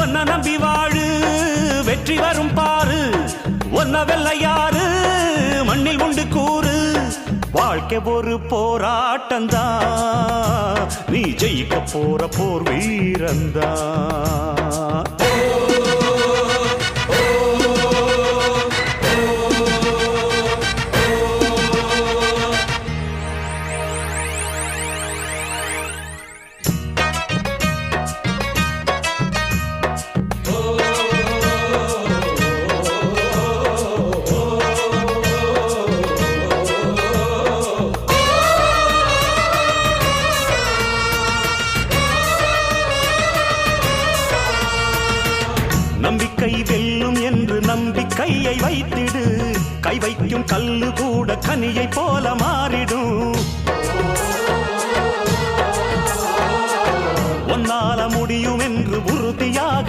ஒன்ன நம்பி வாழு வெற்றி வரும் பாரு ஒன்ன வெள்ளையாறு மண்ணில் உண்டு கூறு வாழ்க்கை ஒரு போராட்டந்தா நீ ஜெயிக்க போற போர் வீரந்தா நம்பிக்கை வெல்லும் என்று நம்பிக்கையை வைத்திடு கை வைக்கும் கல்லு கூட கனியை போல மாறிடும் ஒன்னால முடியும் என்று உறுதியாக